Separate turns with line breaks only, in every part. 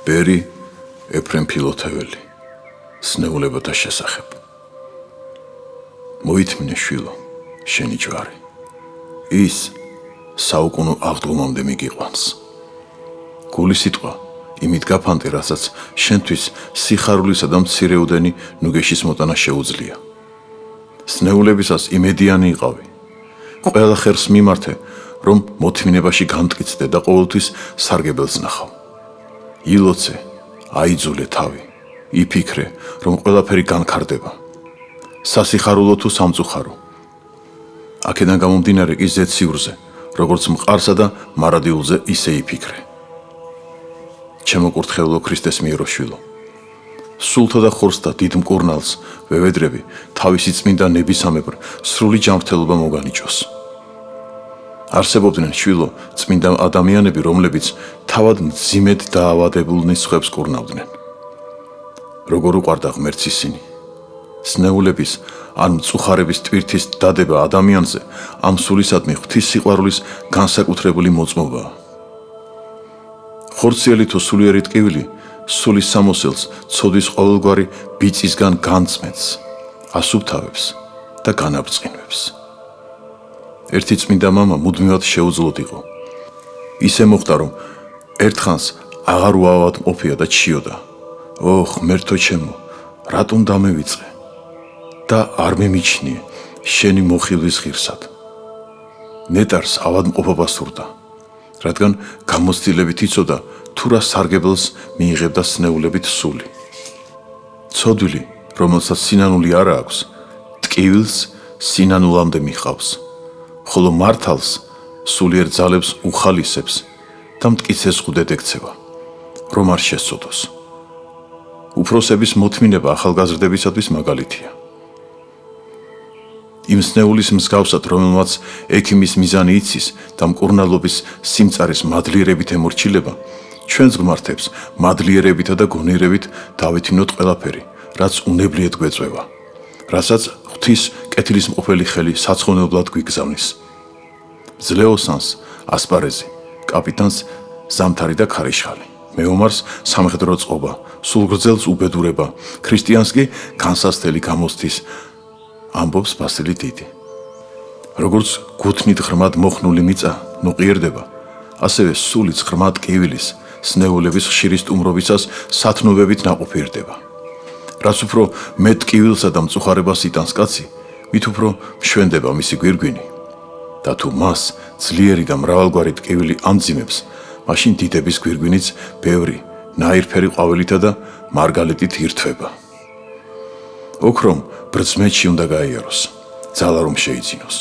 ბერი ეფრემ ფილოთეველი სნეულებათა შესახებ. მოითმინე შვილო, შენი ჯვარი. ის საუკუნო აღდგომამდე მიგიყვანს. გული სიტყვა იმით გაფანტე, რასაც შენთვის სიხარულისა და მცირეოდენი ნუგეშის მოტანა შეუძლია. სნეულებისას იმედიანი იყავი. ყველა ხერს მიმართე, რომ მოთმინებაში განმტკიცდე და ყოველთვის სარგებელს ნახავ. ილოცე, აიძულე თავი, იფიქრე, რომ ყველაფერი განქარდება. სასიხარულო თუ სამწუხარო. აქედან გამომდინარე კი ზეციურზე, როგორც მყარსა და მარადილზე ისე იფიქრე. ჩემო კურთხევლო ქრისტეს მიერო შვილო, სულთა და ხორცს და დიდ მკურნალს ვევედრები თავისი წმინდა ნებისამებრ სრული ჯანმრთელობა მოგანიჭოს. არსებობდნენ შვილო წმინდა ადამიანები, რომლებიც თავად მძიმედ დაავადებულნი სხვებს კურნავდნენ. როგორ უყვარდა ღმერთს ისინი. სნეულების ან მწუხარების ტვირთის დადება ადამიანზე ამ სულისადმი ღვთის სიყვარულის განსაკუთრებული მოწმობაა. ხორციელი თუ სულიერი ტკივილი სულის სამოსელს ცოდის ყოველგვარი ბიწისგან განწმენს, ასუფთავებს და განაბრწყინვებს. ერთი წმინდა მამა მუდმივად შეუძლოდ იყო. ისე მოხდა, რომ ერთხანს აღარ უავადმყოფია და ჩიოდა. ო ღმერთო ჩემო, რატომ დამევიწყე და არ მემიჩნიე შენი მოხილვის ღირსად. ნეტარს ავადმყოფობა სურდა, რადგან გამოცდილებით იცოდა თუ რა სარგებელს მიიღებდა სნეულებით სული. ცოდვილი, რომელსაც სინანული არ აქვს, ტკივილს სინანულამდე მიჰყავს, ხოლო მართალს სულიერ ძალებს უხალისებს და მტკიცეს ხუდედ ექცევა, რომ არ შესწოდოს. უფროსების მოთმინება ახალგაზრდებისათვის მაგალითია. იმ სნეულის მსგავსად, რომელმაც ექიმის მიზანი იცის და მკურნალობის სიმწარის მადლიერებით ემორჩილება, ჩვენს ღმართებს მადლიერებითა და გონიერებით დავითინოთ ყველაფერი, რაც უნებლიეთ გვეწვევა, რასაც ღვთის კეთილის მყოფელი ხელი საცხოვნებლად გვიგზავნის. ძლეოსანს ასპარეზი, კაპიტანს ზამთარი და ქარიშხალი, მეომარს სამხედრო წყობა, სულგრძელს უბედურება, ქრისტიანს კი განსასწრელი გამოსთვის, ამბობს ბასილი დიდი. როგორც გუთნით ღრმად მოხნული მიწა ნოყიერდება, ასევე სულიც ღრმად ტკივილის სნეულების ხშირი სტუმრობისას სათნოებით ნაყოფიერდება. რაც უფრო მეტ ტკივილსა და მწუხარებას იტანს კაცი, მით უფრო მშვენდება მისი გვირგვინი. და თუ მას ძლიერი და მრავალგვარი ტკივილი ამძიმებს, მაშინ დიდების გვირგვინიც ბევრი, ნაირფერი ყვავილითა და მარგალიტით ირთვება. ოქრომ ბრძმეთში უნდა გაიაროს, ძალა რომ შეიძინოს.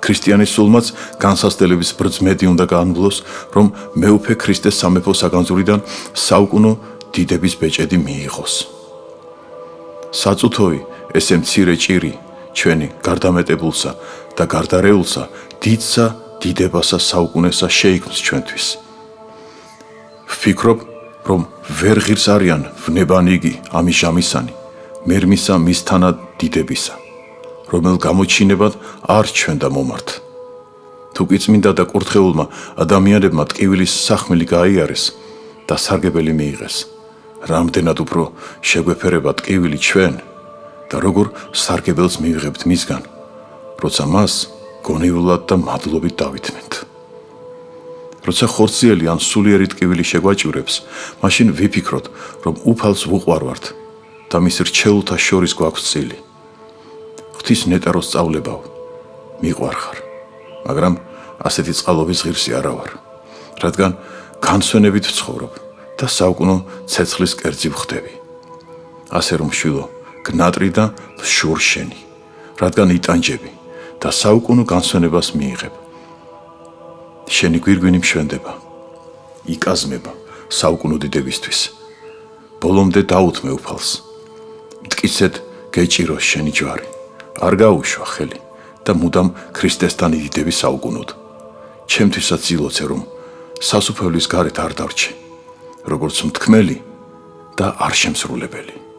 ქრისტიანის სულმაც განსასწრების ბრძმედი უნდა გაანვლოს, რომ მეუფე ქრისტეს სამეფო საგანძურიდან საუკუნო დიდების ბეჭედი მიიღოს. საწუთოვი ესე მცირე ჭირი ჩვენი გარდამეტებულსა და გარდარეულსა დიდსა დიდებასა საუკუნესა შეიქმს ჩვენთვის. ვფიქრობ, რომ ვერ ღირს არიან ვნებანი იგი ამის ჟამისანი, მერმისა მისთანად დიდებისა, რომელ გამოჩინებად არ ჩვენდა მომართ. თუ კი წმინდა და კურთხეულმა ადამიანებმა ტკივილის სახმელი გაიარეს და სარგებელი მიიღეს, რამდენად უფრო შეგვეფერება ტკივილი ჩვენ და როგორ სარგებელს მივიღებთ მისგან, როცა მას გონივრულად და მადლობით დავითმენთ. როცა ხორციელი ან სულიერი ტკივილი შეგვაჭირებს, მაშინ ვიფიქროთ, რომ უფალს ვუყვარვართ და მის რჩეულთა შორის გვაქვს წილი. ღვთის ნეტაროს სწავლებავ, მიყვარხარ, მაგრამ ასეთი წყალობის ღირსი არა ვარ, რადგან განსვენებით ვცხოვრობ და საუკუნო ცეცხლის კერძი ვხდები. ასე რომ შვილო, გნატრი და შურ შენი, რადგან იტანჯები და საუკუნო განსვენებას მიიღებ. შენი გვირგვინი მშვენდება, იკაზმება საუკუნო დიდებისთვის. ბოლომდე დაუთმე უფალს, მტკიცედ გეჭიროს შენი ჯვარი, არ გაუშვა ხელი და მუდამ ქრისტესთან იდიდები საუკუნოდ. ჩემთვისაც ილოცე, რომ სასუფეველის გარეთ არ დარჩე, როგორც მთქმელი და არ შემსრულებელი.